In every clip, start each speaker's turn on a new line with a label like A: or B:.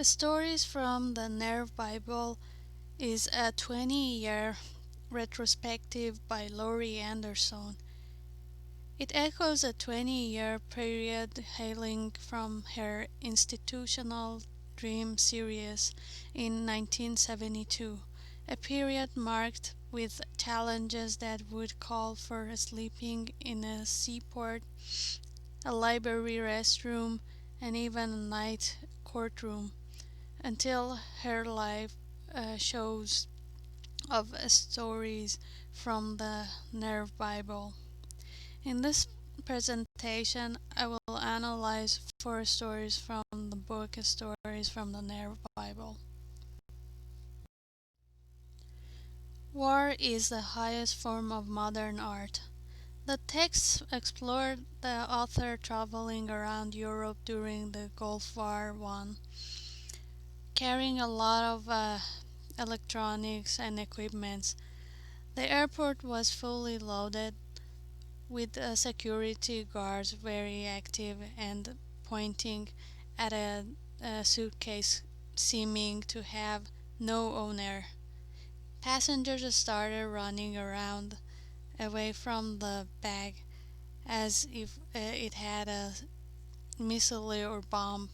A: Stories from the Nerve Bible is a 20-year retrospective by Laurie Anderson. It echoes a 20-year period hailing from her Institutional Dream series in 1972, a period marked with challenges that would call for sleeping in a seaport, a library restroom, and even a night courtroom, until her live shows of stories from the Nerve Bible. In this presentation, I will analyze four stories from the book Stories from the Nerve Bible. War is the highest form of modern art. The text explored the author traveling around Europe during the Gulf War I, carrying a lot of electronics and equipment. The airport was fully loaded, with security guards very active and pointing at a suitcase seeming to have no owner. Passengers started running around away from the bag as if it had a missile or bomb.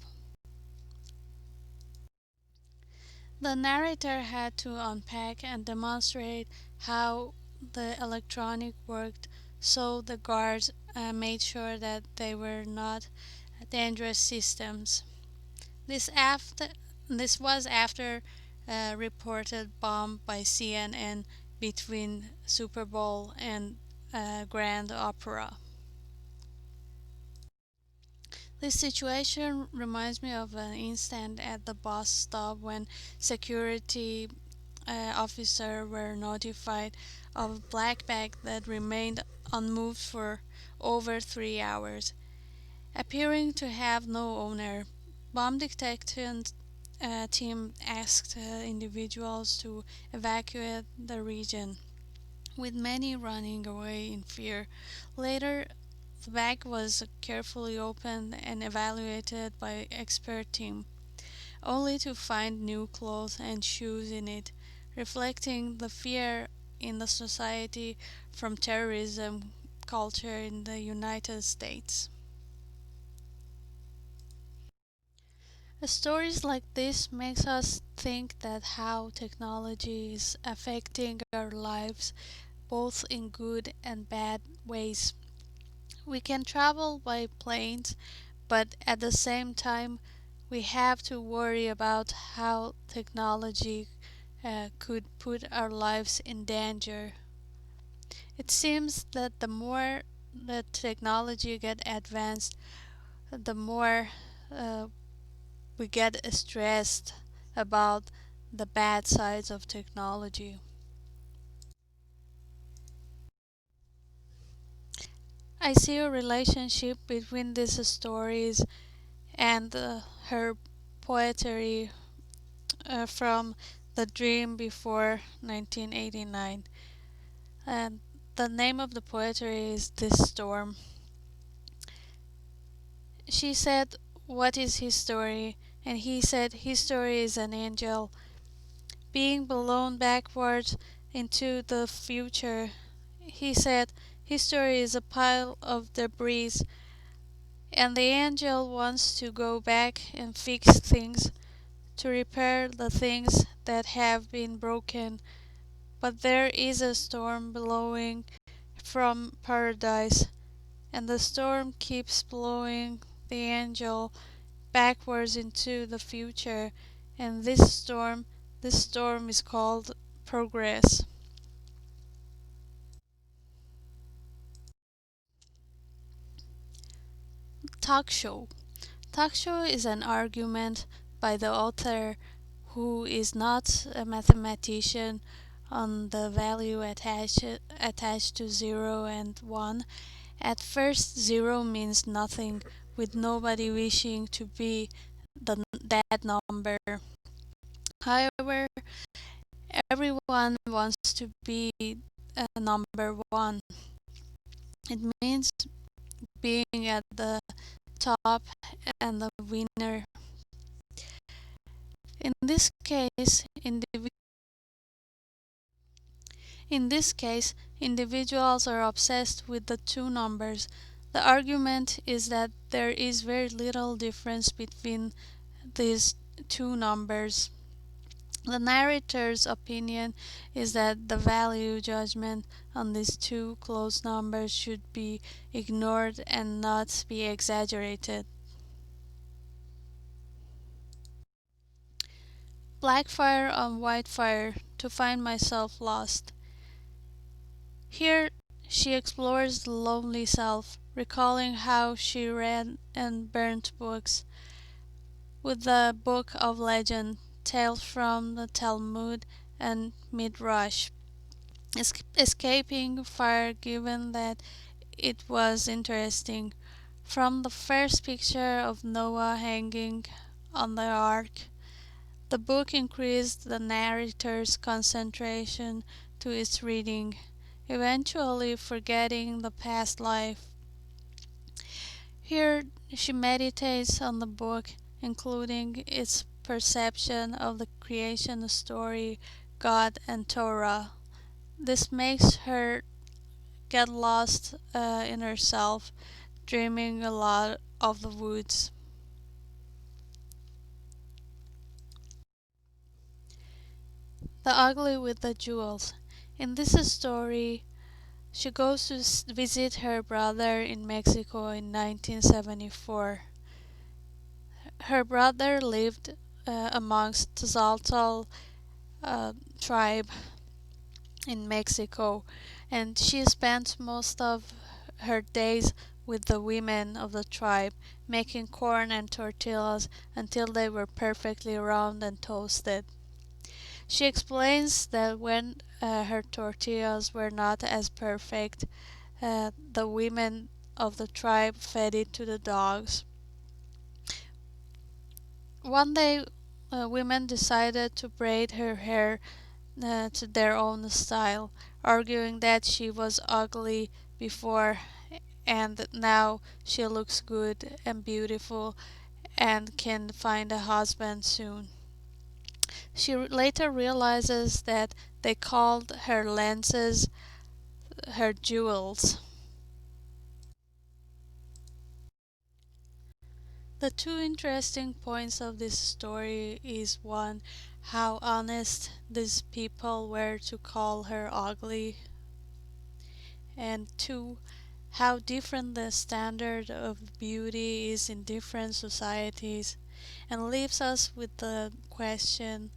A: The narrator had to unpack and demonstrate how the electronic worked, so the guards made sure that they were not dangerous systems. This after this was after a reported bomb by CNN between Super Bowl and Grand Opera. This situation reminds me of an incident at the bus stop when security officers were notified of a black bag that remained unmoved for over 3 hours, appearing to have no owner. Bomb detection team asked individuals to evacuate the region, with many running away in fear. Later, the bag was carefully opened and evaluated by expert team, only to find new clothes and shoes in it, reflecting the fear in the society from terrorism culture in the United States. Stories like this makes us think that how technology is affecting our lives both in good and bad ways. We can travel by planes, but at the same time we have to worry about how technology could put our lives in danger. It seems that the more the technology get advanced, the more uh, we get stressed about the bad sides of technology. I see a relationship between these stories and her poetry from The Dream Before 1989. And the name of the poetry is This Storm. She said, "What is his story?" And he said, "His story is an angel being blown backwards into the future." He said, "His story is a pile of debris, and the angel wants to go back and fix things, to repair the things that have been broken. But there is a storm blowing from paradise, and the storm keeps blowing the angel backwards into the future, and this storm is called progress." Talk show. Talk show is an argument by the author, who is not a mathematician, on the value attached to 0 and 1. At first, 0 means nothing, with nobody wishing to be that number. However, everyone wants to be number 1. It means being at the top and the winner. In this case, individuals are obsessed with the two numbers. The argument is that there is very little difference between these two numbers. The narrator's opinion is that the value judgment on these two close numbers should be ignored and not be exaggerated. Black fire on white fire, to find myself lost. Here she explores the lonely self, recalling how she read and burnt books, with the book of legend, tales from the Talmud and Midrash, escaping fire given that it was interesting. From the first picture of Noah hanging on the ark, the book increased the narrator's concentration to its reading, eventually forgetting the past life. Here she meditates on the book, including its perception of the creation story, God, and Torah. This makes her get lost in herself, dreaming a lot of the woods. The Ugly with the Jewels. In this story, she goes to visit her brother in Mexico in 1974. Her brother lived amongst the Zaltal tribe in Mexico, and she spent most of her days with the women of the tribe, making corn and tortillas until they were perfectly round and toasted. She explains that when her tortillas were not as perfect, the women of the tribe fed it to the dogs. One day, women decided to braid her hair to their own style, arguing that she was ugly before and now she looks good and beautiful and can find a husband soon. She later realizes that they called her lenses her jewels. The two interesting points of this story is one, how honest these people were to call her ugly, and two, how different the standard of beauty is in different societies, and leaves us with the question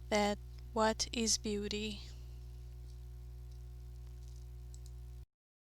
A: that what is beauty?